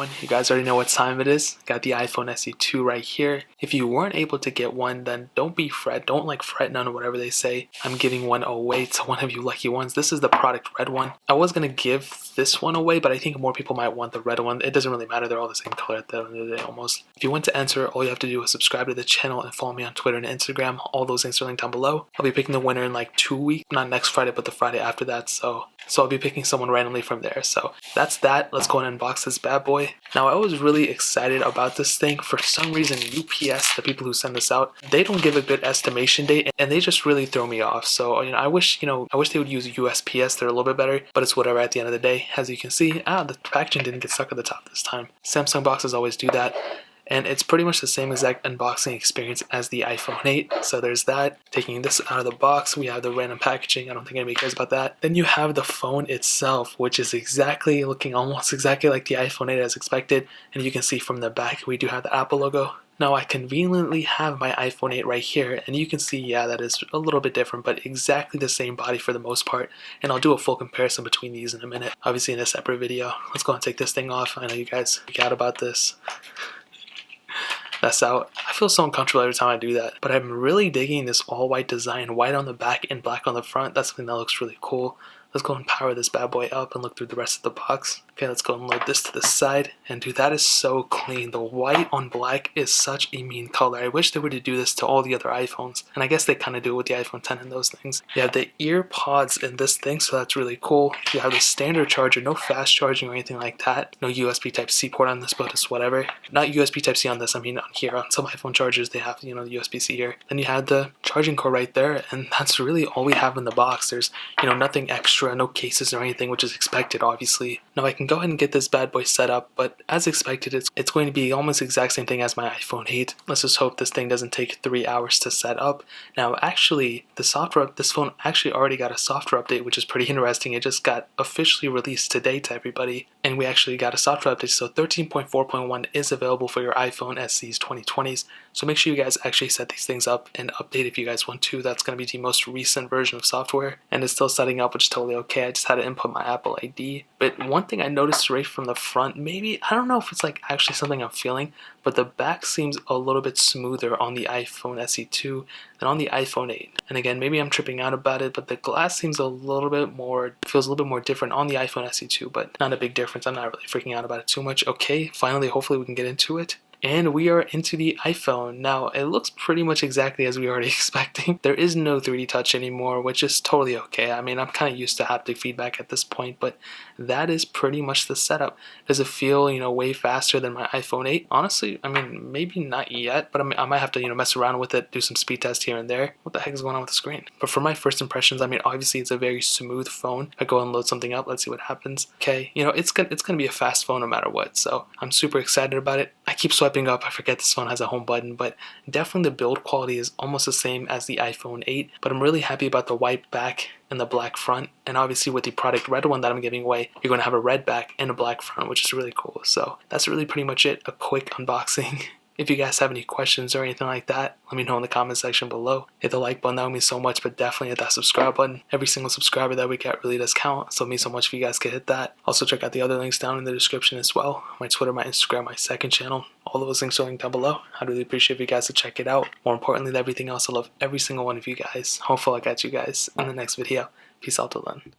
going? You guys already know what time it is. Got the iPhone SE2 right here. If you weren't able to get one, then don't fret none or whatever they say. I'm giving one away to one of you lucky ones. This is the product red one. I was gonna give this one away, but I think more people might want the red one. It doesn't really matter, they're all the same color at the end of the day almost. If you want to enter, all you have to do is subscribe to the channel and follow me on Twitter and Instagram. All those links are linked down below. I'll be picking the winner in like 2 weeks, not next Friday, but the Friday after that. So I'll be picking someone randomly from there. So that's that. Let's go and unbox this bad boy. Now, I was really excited about this thing. For some reason, UPS, the people who send this out, they don't give a good estimation date, and they just really throw me off. So I wish they would use USPS. They're a little bit better, but it's whatever at the end of the day. As you can see, the packaging didn't get stuck at the top this time. Samsung boxes always do that. And it's pretty much the same exact unboxing experience as the iPhone 8. So there's that. Taking this out of the box, we have the random packaging. I don't think anybody cares about that. Then you have the phone itself, which is looking almost exactly like the iPhone 8 as expected. And you can see from the back, we do have the Apple logo. Now, I conveniently have my iPhone 8 right here, and you can see, yeah, that is a little bit different, but exactly the same body for the most part. And I'll do a full comparison between these in a minute, obviously in a separate video. Let's go and take this thing off. I know you guys forgot about this. That's out. I feel so uncomfortable every time I do that, but I'm really digging this all white design, white on the back and black on the front. That's something that looks really cool. Let's go and power this bad boy up and look through the rest of the box. Okay, let's go and load this to the side. And dude, that is so clean. The white on black is such a mean color. I wish they were to do this to all the other iPhones. And I guess they kind of do it with the iPhone 10 and those things. You have the ear pods in this thing, so that's really cool. You have the standard charger, no fast charging or anything like that. No USB Type-C port on this, but it's whatever. Not USB Type-C on this, I mean on here. On some iPhone chargers, they have, the USB-C here. Then you have the charging cord right there, and that's really all we have in the box. There's, nothing extra, no cases or anything, which is expected, obviously. Now, I can go ahead and get this bad boy set up, but as expected, it's going to be almost the exact same thing as my iPhone 8. Let's just hope this thing doesn't take 3 hours to set up. Now, actually, this phone actually already got a software update, which is pretty interesting. It just got officially released today to everybody, and we actually got a software update. So 13.4.1 is available for your iPhone SEs 2020s. So make sure you guys actually set these things up and update if you guys want to. That's going to be the most recent version of software, and it's still setting up, which is totally okay. I just had to input my Apple ID. But one thing I noticed right from the front, maybe, I don't know if it's like actually something I'm feeling, but the back seems a little bit smoother on the iPhone SE2 than on the iPhone 8. And again, maybe I'm tripping out about it, but the glass seems feels a little bit more different on the iPhone SE2, but not a big difference. I'm not really freaking out about it too much. Okay, finally, hopefully we can get into it. And we are into the iPhone. Now, it looks pretty much exactly as we were already expecting. There is no 3D touch anymore, which is totally okay. I mean, I'm kind of used to haptic feedback at this point, but that is pretty much the setup. Does it feel, way faster than my iPhone 8? Honestly, I mean, maybe not yet, but I might have to, mess around with it, do some speed tests here and there. What the heck is going on with the screen? But for my first impressions, I mean, obviously it's a very smooth phone. I go and load something up, let's see what happens. Okay, it's gonna be a fast phone no matter what, so I'm super excited about it. I keep swiping up, I forget this phone has a home button, but definitely the build quality is almost the same as the iPhone 8, but I'm really happy about the white back and the black front, and obviously with the product red one that I'm giving away, you're going to have a red back and a black front, which is really cool. So that's really pretty much it, a quick unboxing. If you guys have any questions or anything like that, let me know in the comment section below. Hit the like button, that would mean so much, but definitely hit that subscribe button. Every single subscriber that we get really does count, so it means so much if you guys could hit that. Also check out the other links down in the description as well. My Twitter, my Instagram, my second channel. All those links are linked down below. I'd really appreciate if you guys would check it out. More importantly than everything else, I love every single one of you guys. Hopefully I'll catch you guys in the next video. Peace out till then.